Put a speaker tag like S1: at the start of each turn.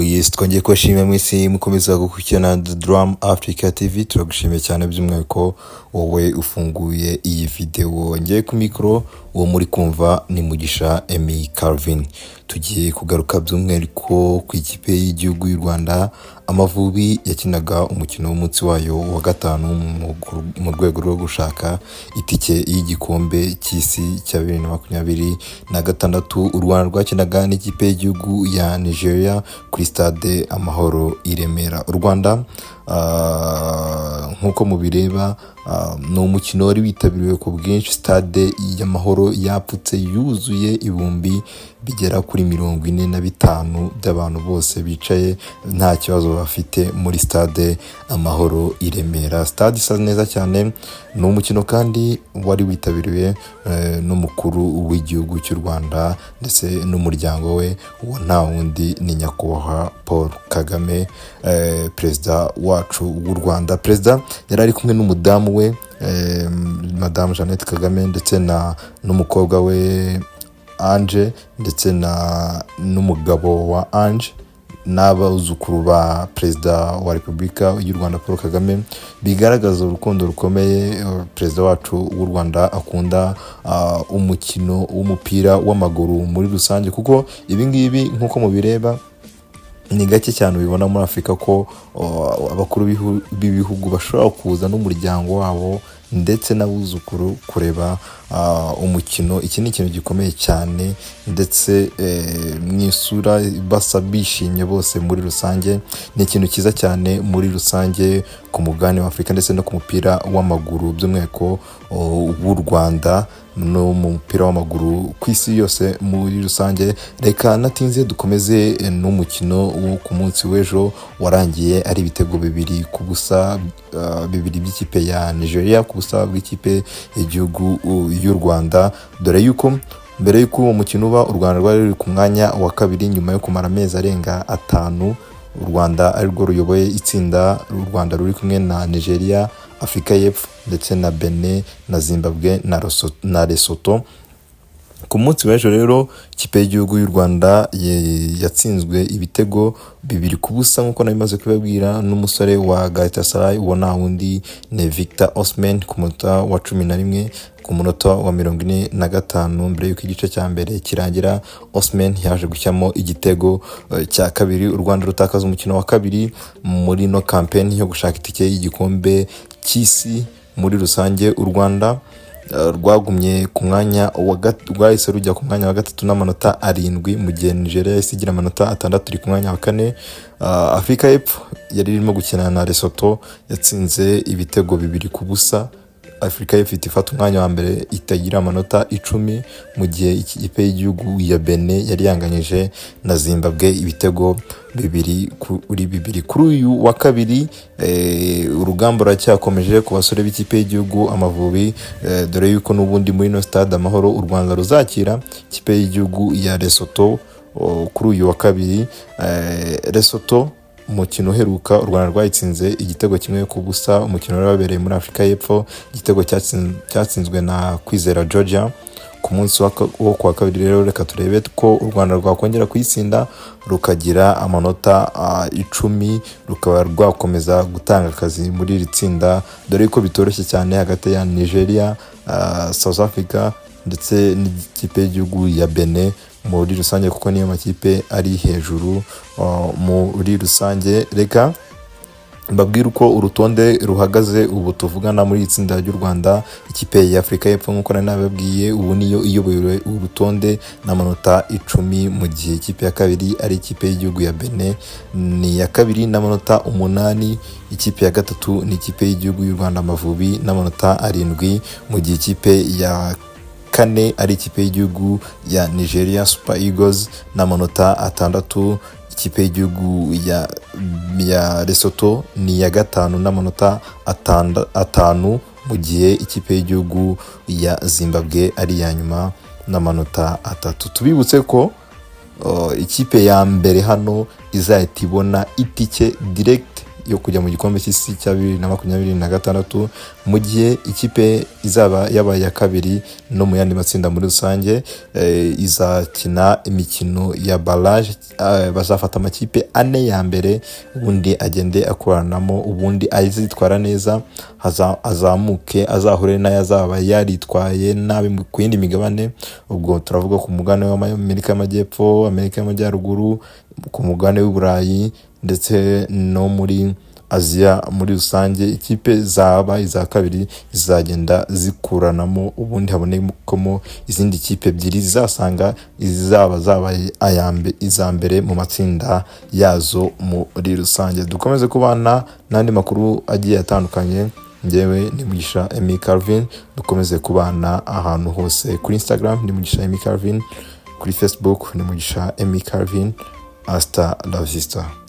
S1: Yes, twongeye kubashimira mwese mukomeza gukurikirana The Drum Africa TV. Turagushimiye cyane by'umwihariko wowe ufunguye iyi video. Ngiye ku mikoro, uwo muri kumva ni Mugisha Emmy Calvin. Tugiye kugaruka by'umwihariko ku ikipe y'igihugu y'u Rwanda Amavubi yakinaga umukino w'umunsi wayo wa gatanu mu rwego rwo gushaka itike y'igikombe cy'isi cya 2026. U Rwanda rwakinaga n'ikipe y'igihugu ya Nigeria kuri stade Amahoro i Remera. U Rwanda nkuko mubireba ni umukino wari witabiriwe ku bwinshi. Stade y'Amahoro yapfutse yuzuye ibihumbi bigera kuri 45 by'abantu bose bicaye nta kibazo bafite muri stade Amahoro i Remera. Stade isa neza cyane. Ni umukino kandi wari witabiriwe n'umukuru w'igihugu cy'u Rwanda ndetse n'umuryango we, uwo nta wundi ni nyakubahwa Paul Kagame, perezida wacu w'u Rwanda. Perezida yari ari kumwe n'umudamu we, Madame Jeannette Kagame, ndetse n'umukobwa we Ange, ndetse n'umugabo wa Ange, n'abuzukuru ba perezida wa Repubulika y'u Rwanda Paul Kagame. Bigaragaza urukundo rukomeye perezida wacu w'u Rwanda akunda umukino w'umupira w'amaguru muri rusange, kuko ibi ngibi nkuko mubireba ni gake cyane ubibona muri Afurika ko abakuru b'ibihugu bashobora kuza n'umuryango wabo ndetse n'abuzukuru kureba umukino. Iki ni ikintu gikomeye cyane, ndetse mwisura basa bishimye bose muri rusange. Ni ikintu cyiza cyane muri rusange ku mugabane wa Afurika ndetse no ku mupira w'amaguru by'umwihariko w'u Rwanda no mu mupira w'amaguru ku isi yose muri rusange. Reka natinze dukomeze n'umukino wo ku munsi w'ejo warangiye ari ibitego 2-0 bibiri by'ikipe ya Nigeria ku busa bw'ikipe y'igihugu y'u Rwanda. Dore yuko mbere y'uko uwo mukino uba, u Rwanda rwari ruri ku mwanya wa kabiri nyuma yo kumara amezi arenga 5. U Rwanda ari rwo ruyoboye itsinda. U Rwanda ruri kumwe na Nigeria, Afurika y'Epfo ndetse na Benin na Zimbabwe na Lesotho. Ku munsi w'ejo rero ikipe y'igihugu y'u Rwanda yatsinzwe ibitego 2-0 nkuko nabimaze kubabwira n'umusore wa Galatasaray, uwo nta wundi ni Victor Osimhen ku munota wa 11. Ku munota wa 45 mbere y'uko igice cya mbere kirangira, Osimhen yaje gushyamo igitego cya kabiri. U Rwanda rutakaza umukino wa kabiri muri no campaign yo gushaka itike y'igikombe cy'isi muri rusange. U Rwanda rwagumye ku mwanya rwahise rujya ku mwanya wa 3 n'amanota 7, mu gihe Nigeria isigira amanota 6 iri ku mwanya wa 4. Afurika y'Epfo yari irimo gukina na Lesotho yatsinze ibitego 2-0. Afurika y'Epfo ifata umwanya wa mbere itagira amanota 10, mu gihe ikipe y'igihugu ya Benin yari yanganyije na Zimbabwe ibitego 2-2. Kuri uyu wa kabiri urugamba ruracyakomeje ku basore b'ikipe y'igihugu Amavubi, dore yuko n'ubundi muri no stade Amahoro u Rwanda ruzakira ikipe y'igihugu ya Lesotho kuri uyu wa kabiri. Lesotho umukino uheruka u Rwanda rwayitsinze igitego 1-0. Umukino wabereye muri Afurika y'Epfo, igitego cyatsinzwe na Kwizera Georgia ku munsi wo kwa kabiri. Rero reka turebe ko u Rwanda rwakongera kuyitsinda rukagira amanota 10, rukaba rwakomeza gutanga akazi muri iri tsinda, dore ko bitoroshye cyane hagati ya Nigeria, South Africa ndetse n'ikipe y'igihugu ya Benin muri rusange, kuko niyo makipe ari hejuru muri rusange. Reka mbabwira uko urutonde ruhagaze ubu tuvugana muri itsinda ry'u Rwanda. Ikipe ya Afurika y'Epfo nkuko nababwiye ubu niyo iyoboye urutonde n'amanota 10, mu gihe ikipe ya kabiri ari ikipe y'igihugu ya Benin ni ya kabiri n'amanota 8. Ikipe ya gatatu ni ikipe y'igihugu y'u Rwanda Amavubi n'amanota 7, mu gihe ikipe ya kane ari ikipe y'igihugu ya Nigeria Super Eagles n'amanota 6. Ikipe y'igihugu ya Lesotho ni ya gatanu n'amanota 5, mu gihe ikipe y'igihugu ya Zimbabwe ari ya nyuma n'amanota 3. Tubibutse ko ikipe ya mbere hano izahita ibona itike direct yo kujya mu gikombe cy'isi cya 2026, mu gihe ikipe izaba yabaye ya kabiri no mu yandi matsinda muri rusange izakina imikino ya barrage. Bazafata amakipe 4 ya mbere, ubundi agende akuranamo, ubundi azitwara neza azamuke azahure n'ayazaba yaritwaye nabi ku yindi migabane. Ubwo turavuga ku mugabane w'Amerika y'Amajyepfo, Amerika y'Amajyaruguru, ku mugabane w'Uburayi ndetse no muri Aziya muri rusange. Ikipe zaba iza kabiri zizagenda zikuranamo, ubundi habonekamo izindi kipe ebyiri zizasanga zabaye iza mbere mu matsinda yazo muri rusange. Dukomeze kubana n'andi makuru agiye atandukanye. Njyewe ni Mugisha Emmy Calvin, dukomeze kubana ahantu hose. Kuri Instagram ni Mugisha Emmy Calvin, kuri Facebook ni Mugisha Emmy Calvin. Hasta la vista.